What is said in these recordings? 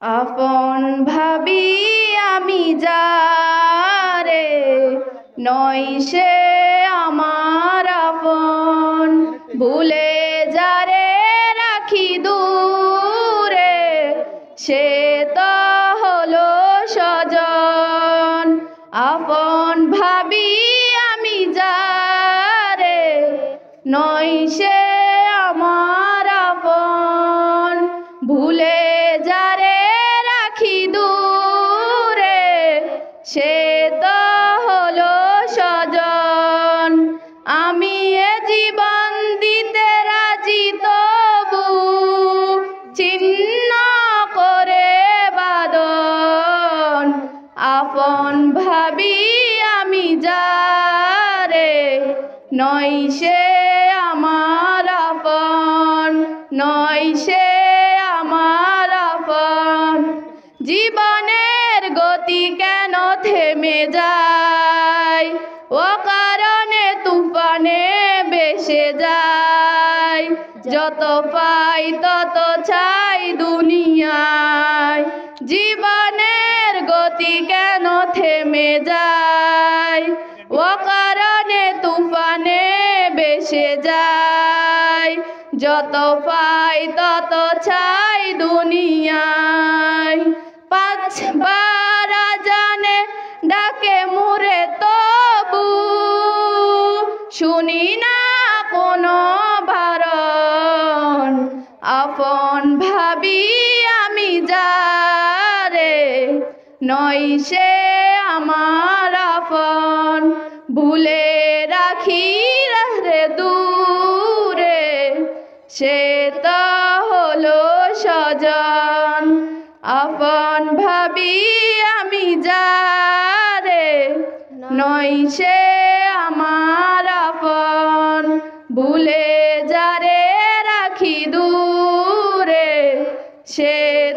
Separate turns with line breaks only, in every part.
আপন ভাবি আমি যারে, নয় সে আমার আপন। ভুলে যারে রাখি দূরে, সে তো হলো স্বজন। আপন ভাবি আমি যারে, নয় সে আমার আপন। ভুলে যারে রাখি দূরে, সে তো হলো স্বজন। আমি এ জীবন দিতে রাজি, তবু ছিন্ন করে বাঁধন। আপন ভাবি আমি যারে, নয় সে আমার আপন, নয় সে আমার আপন। জীবনের গতি কেন থেমে যায়, ও কারণে তুফানে ভেসে যায়। যত পাই তত চাই দুনিয়ায়, জীবনের গতি কেন থেমে যায়, ও কারণে তুফানে ভেসে যায়। যত পাই তত চাই দুনিয়ায়। পাঁচবার আজানে ডাকে মুরে, তবু শুনি না কোনো বারণ। আপন ভাবি আমি যারে, নয় সে আমার আপন। ভুলে রাখি রে দূরে, সে তো হলো স্বজন। আপন ভাবি আমি যারে, নয় সে আমার আপন। ভুলে যারে রাখি দূরে, সে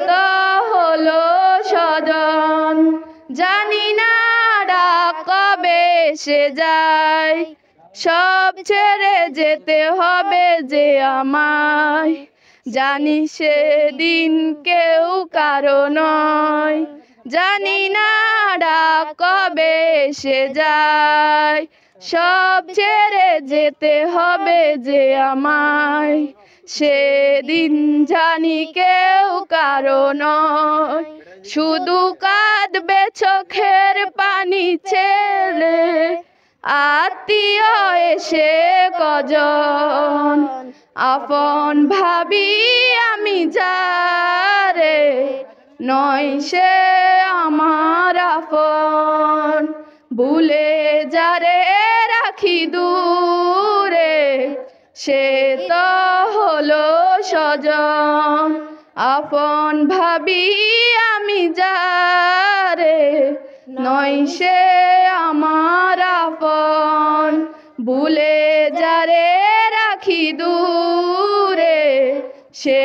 তো হলো স্বজন। জানি না ডাক কবে সে যায়, সব ছেড়ে যেতে হবে যে আমায়। জানি সেদিন কেউ কারো নয়, জানি না ডাক কবে সে যায়। সব ছেড়ে যেতে হবে যে আমায়, সেদিন জানি কেউ কারো নয়। শুধু কাঁদবে চোখের পানি ছেড়ে, আত্মীয় এসে কজন। আপন ভাবি আমি যারে, নয় সে আমার আপন। ভুলে যারে রাখি দূরে, সে তো হলো স্বজন। আপন ভাবি আমি যারে, নয় সে আমার আপন। ভুলে যারে রাখি দূরে, সে